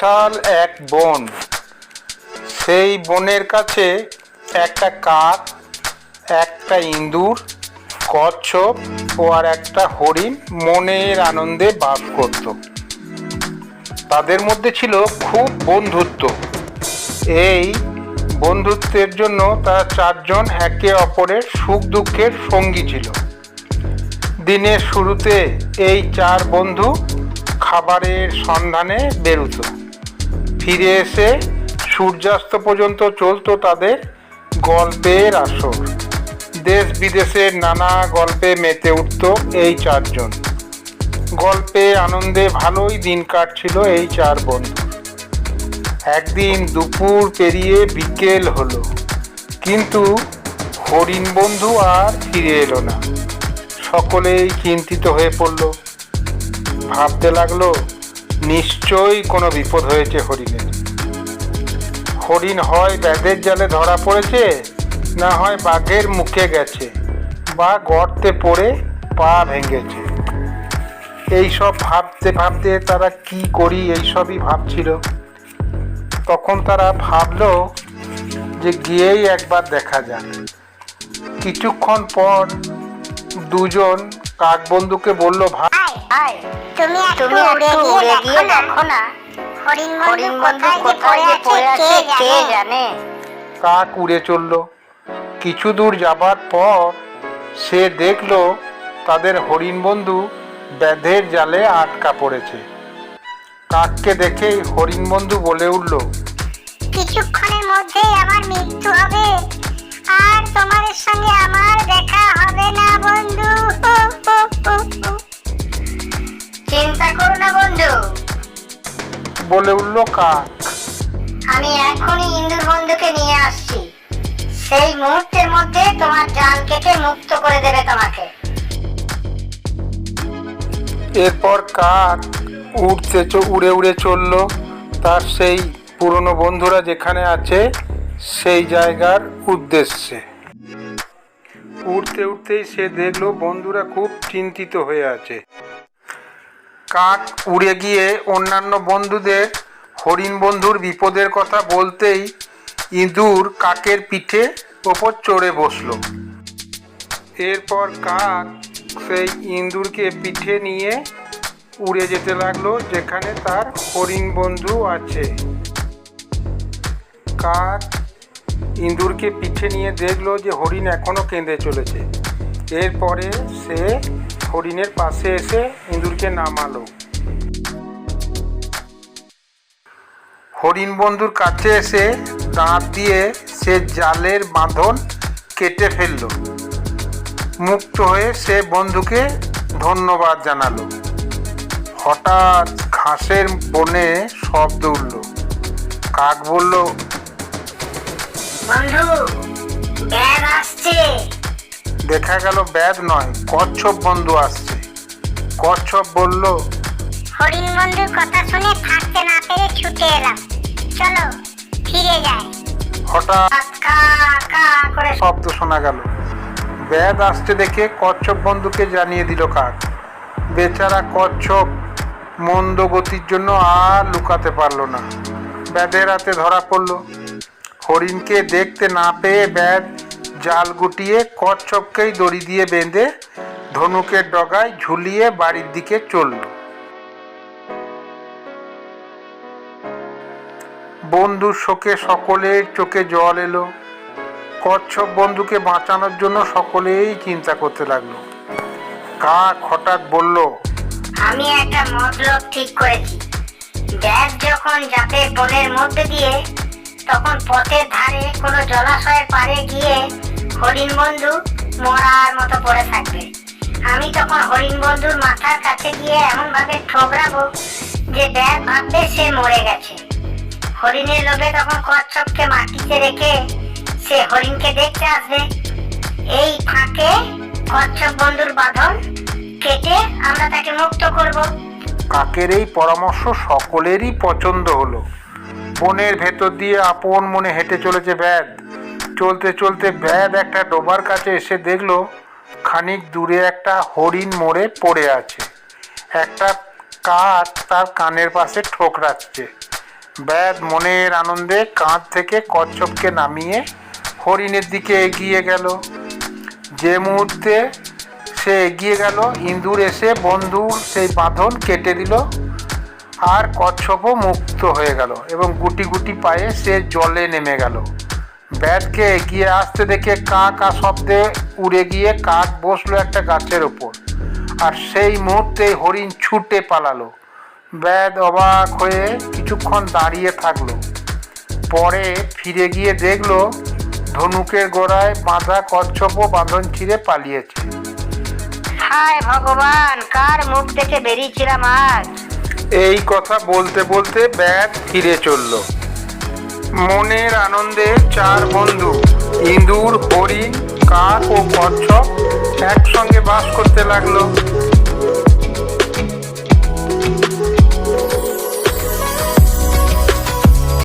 বিশাল এক বন। সেই বনের কাছে একটা কাক, একটা ইঁদুর, কচ্ছপ ও আর একটা হরিণ মনের আনন্দে বাস করত। তাদের মধ্যে ছিল খুব বন্ধুত্ব। এই বন্ধুত্বের জন্য তারা চারজন একে অপরের সুখ দুঃখের সঙ্গী ছিল। দিনের শুরুতে এই চার বন্ধু খাবারের সন্ধানে বেরোতো। ফিরে এসে সূর্যাস্ত পর্যন্ত চলতো তাদের গল্পের আসর। দেশ বিদেশের নানা গল্পে মেতে উঠত এই চারজন। গল্পে আনন্দে ভালোই দিন কাটছিল এই চার বন্ধু। একদিন দুপুর পেরিয়ে বিকেল হলো, কিন্তু হরিণ বন্ধু আর ফিরে এলো না। সকলেই চিন্তিত হয়ে পড়ল। ভাবতে লাগলো, নিশ্চয়ই কোনো বিপদ হয়েছে হরিণের। হরিণ হয় ব্যাধের জালে ধরা পড়েছে, না হয় বাঘের মুখে গেছে, বা গর্তে পড়ে পা ভেঙেছে। এইসব ভাবতে ভাবতে তারা কি করি এইসবই ভাবছিল। তখন তারা ভাবলো যে গিয়েই একবার দেখা যাক। কিছুক্ষণ পর দুজন কাক বন্ধুকে বলল, ভাই তুমি একটু উড়ে গিয়ে দেখো না, হরিণ বন্ধু কোথায় যে পড়ে আছে কে জানে। কাক উড়ে চলল। কিছু দূর যাবার পর সে দেখলো তাদের হরিণ বন্ধু ব্যাধের জালে আটকা পড়েছে। কাককে দেখেই হরিণ বন্ধু বলে উঠল, কিছুক্ষণের মধ্যেই আমার মৃত্যু হবে, আর তোমাদের সঙ্গে আমার দেখা হবে না বন্ধু। চিন্তা করো না বন্ধু, বলে উঠল কাক। আমি এখনই ইন্দুর বন্ধুকে নিয়ে আসছি। সেই মুহূর্তের মধ্যে তোমার জাল কেটে মুক্ত করে দেবে তোমাকে। এরপর কাক উড়ে উড়ে চলল তার সেই পুরনো বন্ধুরা যেখানে আছে সেই জায়গার উদ্দেশ্যে। উড়তে উড়তেই সে দেখলো বন্ধুরা খুব চিন্তিত হয়ে আছে। কাক উড়ে গিয়ে অন্যান্য বন্ধুদের হরিণ বন্ধুর বিপদের কথা বলতেই ইঁদুর কাকের পিঠে ওপর চড়ে বসলো। এরপর কাক সেই ইঁদুরকে পিঠে নিয়ে উড়ে যেতে লাগলো যেখানে তার হরিণ বন্ধু আছে। কাক ইঁদুরকে পিঠে নিয়ে দেখলো যে হরিণ এখনো কেঁদে চলেছে। এরপরে সে হরিণের পাশে এসে ইঁদুরকে নামালো। হরিণ বন্ধুর কাছে এসে দাঁত দিয়ে সে জালের বাঁধন কেটে ফেলল। মুক্ত হয়ে সে বন্ধুকে ধন্যবাদ জানালো। হঠাৎ ঘাসের বনে শব্দ উঠল। কাক বলল, বন্ধু, ব্যাধ আসছে। দেখা গেল ব্যাধ নয়, কচ্ছপ বন্ধু আসছে। কচ্ছপ বলল, হরিণ বন্ধুর কথা শুনে থাকতে না পেরে ছুটে এলাম, চলো ফিরে যাই। হঠাৎ কা কা করে শব্দ শোনা গেল। ব্যাধ আসতে দেখে কচ্ছপ বন্ধুকে জানিয়ে দিল কাক। বেচারা কচ্ছপ মন্দ গতির জন্য আর লুকাতে পারল না, ব্যাধের হাতে ধরা পড়ল। হরিণকে দেখতে না পেয়ে ব্যাধ জাল গুটিয়ে কচ্ছপকেই দড়ি দিয়ে বেঁধে ধনুকের ডগায় ঝুলিয়ে বাড়ির দিকে চলল। বন্ধুর শোকে সকলের চোখে জল এলো। কচ্ছপ বন্ধুকে বাঁচানোর জন্য সকলেই চিন্তা করতে লাগলো। কাক হঠাৎ বলল, আমি একটা মতলব ঠিক করেছি। ব্যাধ যখন যাবে বনের মধ্যে দিয়ে, তখন পথের ধারে কোনো জলাশয়ের পাড়ে গিয়ে হরিণ বন্ধু মরার মতো পড়ে থাকবে। আমি তখন হরিণ বন্ধুর মাথার কাছে গিয়ে এমন ভাবে ঠোকরাবো যে ব্যাধ ভাববে সে মরে গেছে। হরিণের লোভে তখন কচ্ছপকে মাটিতে রেখে সে হরিণকে দেখতে আসবে। এই ফাঁকে কচ্ছপ বন্ধুর বাঁধন কেটে আমরা তাকে মুক্ত করব। কাকের এই পরামর্শ সকলেরই পছন্দ হলো। বনের ভেতর দিয়ে আপন মনে হেঁটে চলেছে ব্যাধ। চলতে চলতে ব্যাধ একটা ডোবার কাছে এসে দেখলো খানিক দূরে একটা হরিণ মরে পড়ে আছে। একটা কাক তার কানের পাশে ঠোকরাচ্ছে। ব্যাদ মনের আনন্দে কাঁধ থেকে কচ্ছপকে নামিয়ে হরিণের দিকে এগিয়ে গেল। যে মুহূর্তে সে এগিয়ে গেল, ইঁদুর এসে বন্ধুর সেই বাঁধন কেটে দিল, আর কচ্ছপও মুক্ত হয়ে গেল এবং গুটি গুটি পায়ে সে জলে নেমে গেল। ব্যাদকে এগিয়ে আসতে দেখে কাক শব্দে উড়ে গিয়ে কাক বসলো একটা গাছের ওপর, আর সেই মুহূর্তেই হরিণ ছুটে পালালো। ব্যাদ অবাক হয়ে কিছুক্ষণ দাঁড়িয়ে থাকলো, পরে ফিরে গিয়ে দেখলো ধনুকের গোড়ায় বাঁধা কচ্ছপও বাঁধন ছিঁড়ে পালিয়েছে। হায় ভগবান, কার মুখ থেকে বেরিয়েছিলাম আজ। এই কথা বলতে বলতে ব্যাদ ফিরে চলল। মনের আনন্দে চার বন্ধু ইঁদুর, হরিণ, কাক ও কচ্ছপ একসঙ্গে বাস করতে লাগলো।